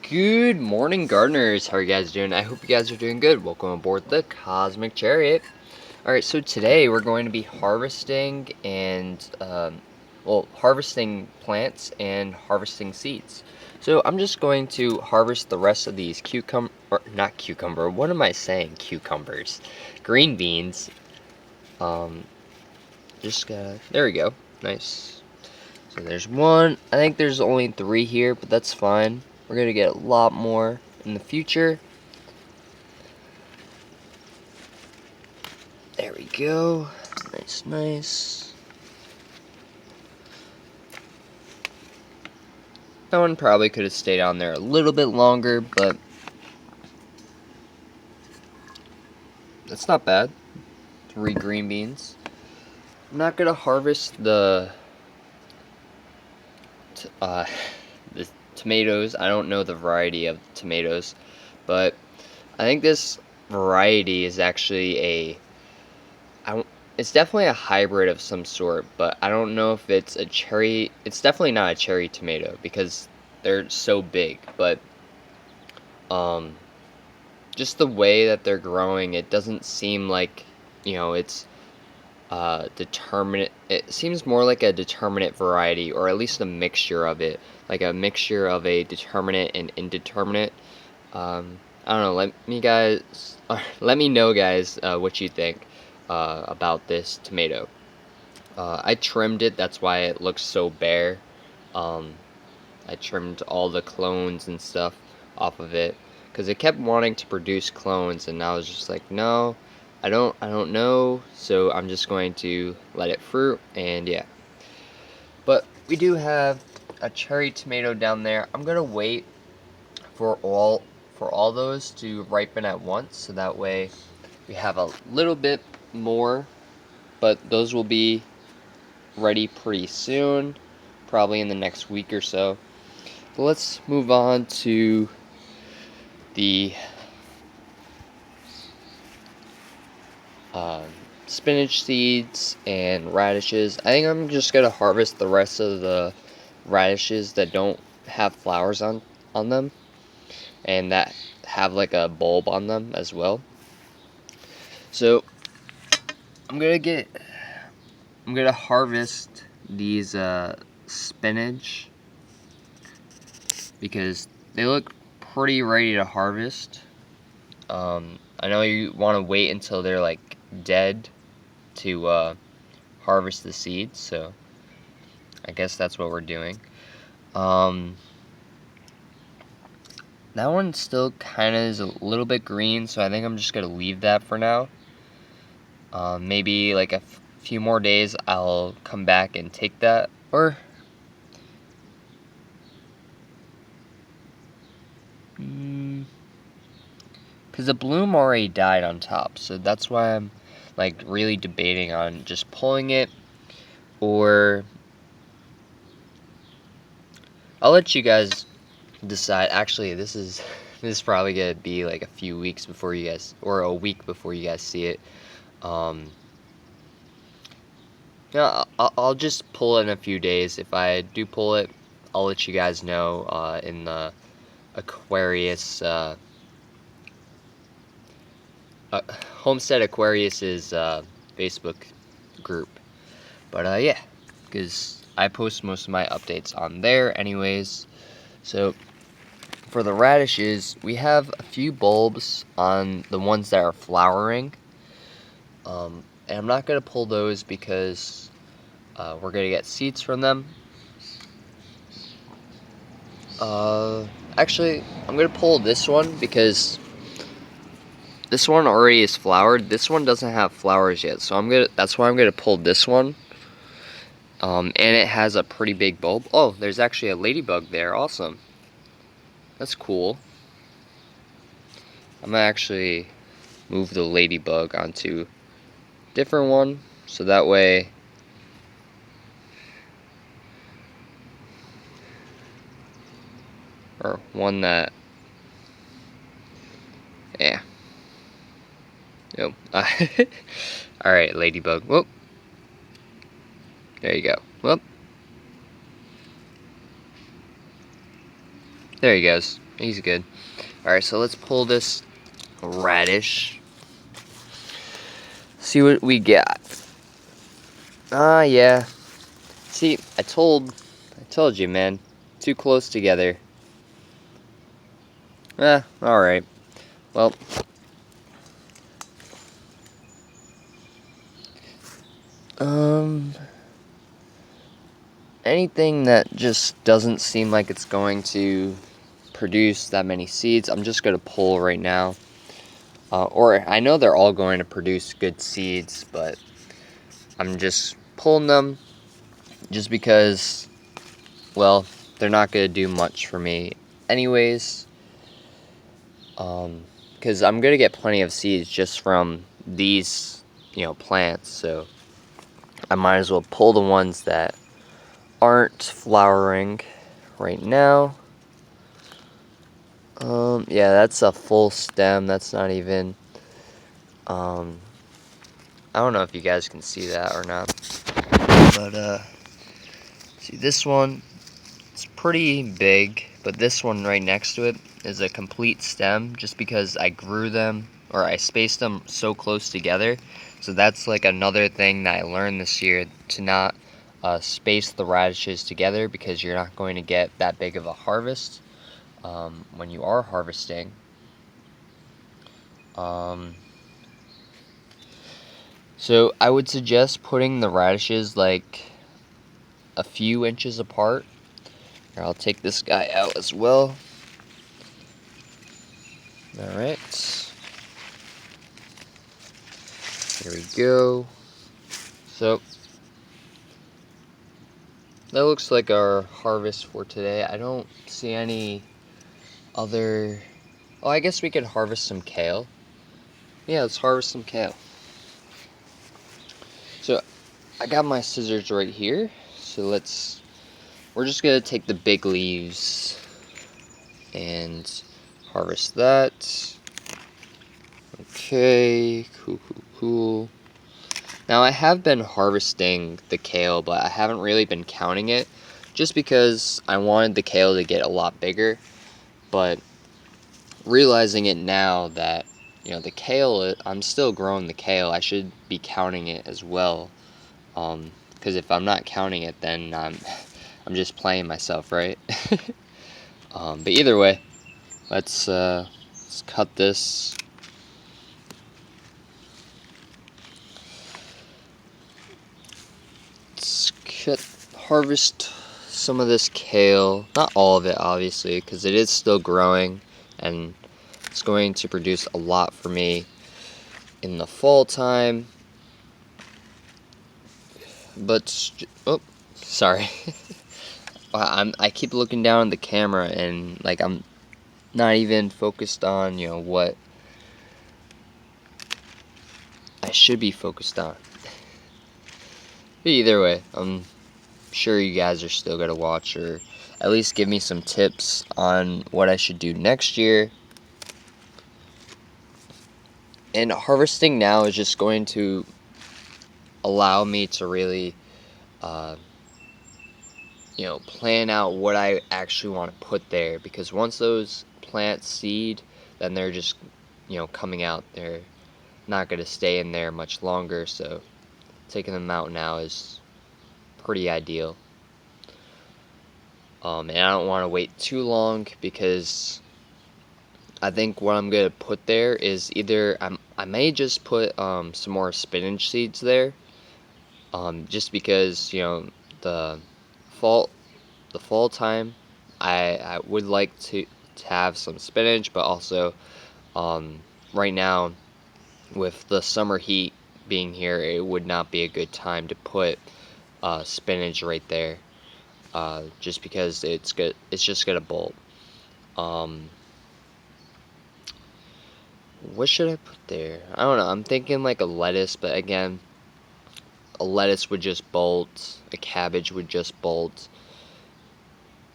Good morning, gardeners. How are you guys doing? I hope you guys are doing good. Welcome aboard the Cosmic Chariot. Alright, so today we're going to be harvesting harvesting plants and harvesting seeds. So I'm just going to harvest the rest of these not cucumber, what am I saying? Cucumbers. Green beans. There we go. Nice. So there's one. I think there's only 3 here, but that's fine. We're going to get a lot more in the future. There we go. Nice, nice. That one probably could have stayed on there a little bit longer, but that's not bad. 3 green beans. I'm not going to harvest the tomatoes. I don't know the variety of tomatoes, but I think this variety is actually it's definitely a hybrid of some sort, but I don't know if it's a cherry. It's definitely not a cherry tomato because they're so big, but just the way that they're growing, it doesn't seem like, it's determinate. It seems more like a determinate variety, or at least a mixture of it, like a mixture of a determinate and indeterminate. I don't know. Let me know, guys, what you think about this tomato. I trimmed it. That's why it looks so bare. I trimmed all the clones and stuff off of it because it kept wanting to produce clones, and I was just like, no, I don't know. So I'm just going to let it fruit, and yeah. But we do have a cherry tomato down there. I'm gonna wait for all those to ripen at once, so that way we have a little bit more, but those will be ready pretty soon, probably in the next week or so. But let's move on to the spinach seeds and radishes. I think I'm just gonna harvest the rest of the radishes that don't have flowers on them, and that have like a bulb on them as well. So I'm gonna harvest these spinach because they look pretty ready to harvest. I know you want to wait until they're like dead to harvest the seeds, so I guess that's what we're doing. That one still kind of is a little bit green, so I think I'm just gonna leave that for now. Maybe like a few more days I'll come back and take that, or because the bloom already died on top, so that's why I'm like really debating on just pulling it, or I'll let you guys decide. Actually, this is probably gonna be like a few weeks before you guys, or a week before you guys see it. Yeah, I'll just pull it in a few days. If I do pull it, I'll let you guys know in the Aquarius Homestead Aquarius's Facebook group. But yeah, because I post most of my updates on there anyways. So for the radishes, we have a few bulbs on the ones that are flowering. And I'm not going to pull those because we're going to get seeds from them. Actually, I'm going to pull this one because this one already is flowered. This one doesn't have flowers yet, so that's why I'm gonna pull this one. And it has a pretty big bulb. Oh, there's actually a ladybug there. Awesome. That's cool. I'm gonna actually move the ladybug onto a different one, so that way or one that, yeah. Nope. Alright, ladybug. Whoop. There you go. Whoop. There he goes. He's good. Alright, so let's pull this radish. See what we got. Yeah. See, I told you, man. Too close together. Alright. Well. Anything that just doesn't seem like it's going to produce that many seeds, I'm just going to pull right now. Or I know they're all going to produce good seeds, but I'm just pulling them just because, well, they're not going to do much for me anyways. Because I'm going to get plenty of seeds just from these, plants, so I might as well pull the ones that aren't flowering right now. Yeah, that's a full stem. That's not even, I don't know if you guys can see that or not. But, see this one, it's pretty big, but this one right next to it is a complete stem just because I grew them, or I spaced them so close together. So that's like another thing that I learned this year, to not space the radishes together, because you're not going to get that big of a harvest when you are harvesting. So I would suggest putting the radishes like a few inches apart. Here, I'll take this guy out as well. Alright. Here we go. So that looks like our harvest for today. I don't see any other... Oh, I guess we could harvest some kale. Yeah, let's harvest some kale. So I got my scissors right here. So we're just gonna take the big leaves and harvest that. Okay, cool. Now I have been harvesting the kale, but I haven't really been counting it, just because I wanted the kale to get a lot bigger. But realizing it now that, the kale, I'm still growing the kale, I should be counting it as well. Because if I'm not counting it, then I'm just playing myself, right? But either way, let's cut this. Harvest some of this kale. Not all of it, obviously, because it is still growing, and it's going to produce a lot for me in the fall time. But, oh, sorry. I keep looking down at the camera, and, like, I'm not even focused on, what I should be focused on. But either way, I'm sure you guys are still gonna watch, or at least give me some tips on what I should do next year. And harvesting now is just going to allow me to really plan out what I actually want to put there, because once those plants seed, then they're just coming out. They're not going to stay in there much longer, so taking them out now is pretty ideal. And I don't want to wait too long, because I think what I'm going to put there is either I may just put some more spinach seeds there, just because the fall time, I would like to have some spinach, but also right now, with the summer heat being here, it would not be a good time to put spinach right there, just because it's just gonna bolt. What should I put there? I don't know. I'm thinking like a lettuce, but again, a lettuce would just bolt. A cabbage would just bolt.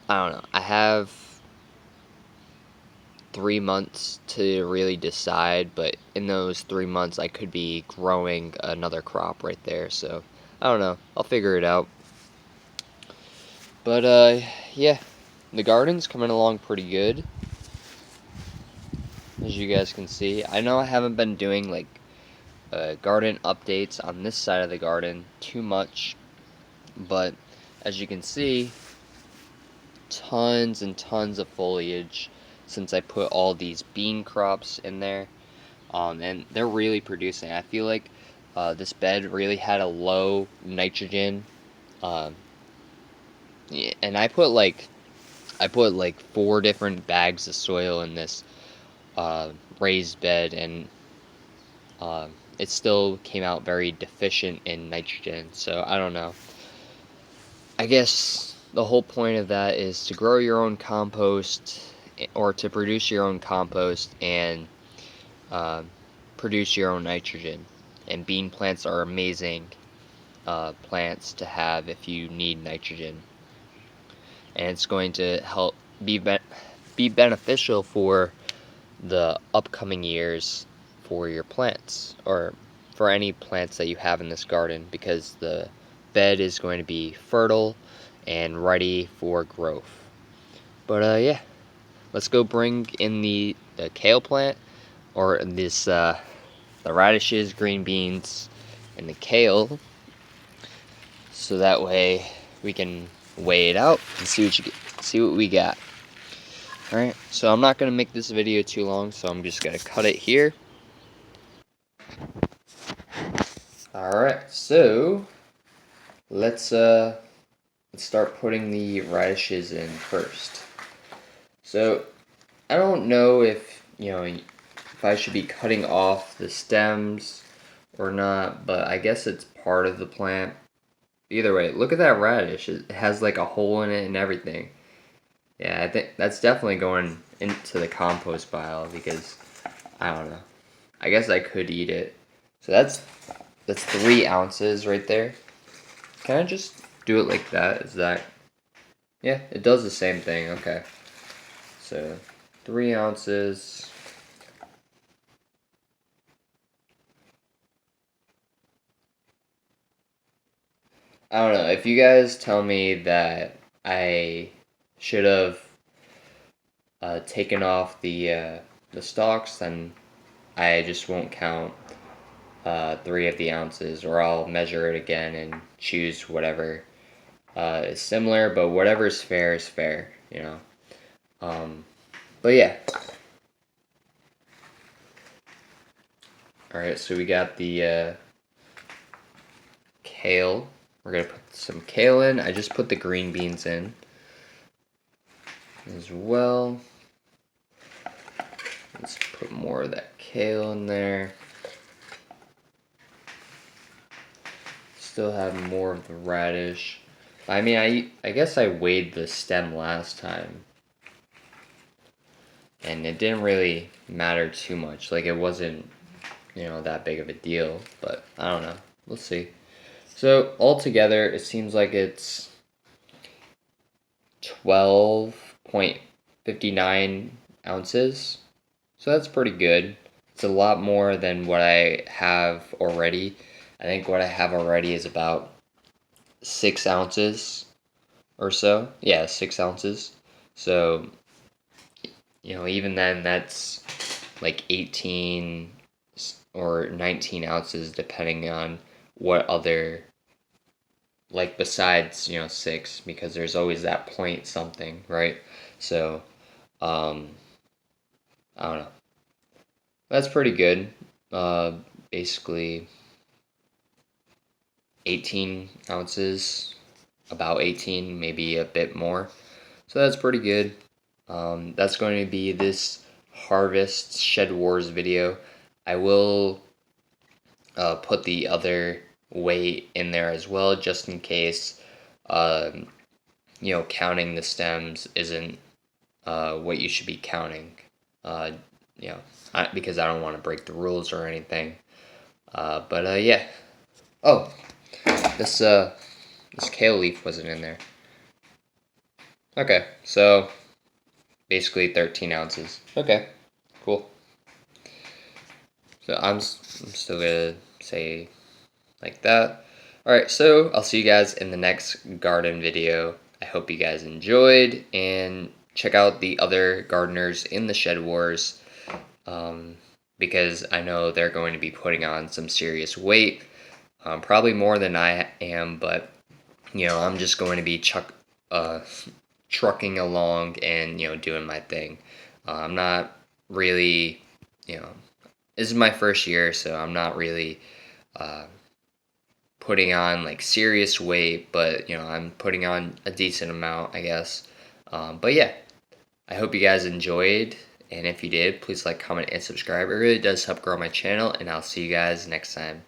I don't know. I have 3 months to really decide, but in those 3 months, I could be growing another crop right there. So I don't know. I'll figure it out. But yeah, the garden's coming along pretty good. as you guys can see. I know I haven't been doing like garden updates on this side of the garden too much, but as you can see, tons and tons of foliage since I put all these bean crops in there, and they're really producing. I feel like this bed really had a low nitrogen, uh, and I put like 4 different bags of soil in this raised bed, and uh, it still came out very deficient in nitrogen. So I don't know. I guess the whole point of that is to grow your own compost, or to produce your own compost and uh, produce your own nitrogen. And bean plants are amazing plants to have if you need nitrogen, and it's going to help be beneficial for the upcoming years for your plants, or for any plants that you have in this garden, because the bed is going to be fertile and ready for growth. But yeah, let's go bring in the kale plant, or this the radishes, green beans, and the kale, so that way we can weigh it out and see what we got. Alright, so I'm not going to make this video too long, so I'm just going to cut it here. Alright, so let's start putting the radishes in first. So I don't know if if I should be cutting off the stems or not, but I guess it's part of the plant. Either way, look at that radish. It has like a hole in it and everything. Yeah, I think that's definitely going into the compost pile, because I don't know. I guess I could eat it. So that's 3 ounces right there. Can I just do it like that? Is that... Yeah, it does the same thing. Okay. So 3 ounces. I don't know. If you guys tell me that I should have taken off the stalks, then I just won't count 3 of the ounces, or I'll measure it again and choose whatever is similar, but whatever is fair, you know. But yeah. Alright, so we got the kale. We're going to put some kale in. I just put the green beans in as well. Let's put more of that kale in there. Still have more of the radish. I mean, I guess I weighed the stem last time, and it didn't really matter too much. Like, it wasn't, that big of a deal, but I don't know. We'll see. So, altogether, it seems like it's 12.59 ounces. So that's pretty good. It's a lot more than what I have already. I think what I have already is about 6 ounces or so. Yeah, 6 ounces. So, even then, that's like 18 or 19 ounces, depending on what other, like, besides 6, because there's always that point something, right? So I don't know, that's pretty good. Basically 18 ounces, about 18, maybe a bit more, so that's pretty good. That's going to be this harvest shed wars video. I will put the other weight in there as well, just in case counting the stems isn't what you should be counting. Because I don't want to break the rules or anything. But yeah. Oh, this kale leaf wasn't in there. Okay, so basically 13 ounces. Okay, cool. So I'm still gonna say like that. Alright, so I'll see you guys in the next garden video. I hope you guys enjoyed, and check out the other gardeners in the Shed Wars. um, because I know they're going to be putting on some serious weight, probably more than I am, but I'm just going to be uh, trucking along and doing my thing. I'm not really, you know, this is my first year, so I'm not really uh, putting on like serious weight, but I'm putting on a decent amount, I guess. But yeah, I hope you guys enjoyed, and if you did, please like, comment, and subscribe. It really does help grow my channel, and I'll see you guys next time.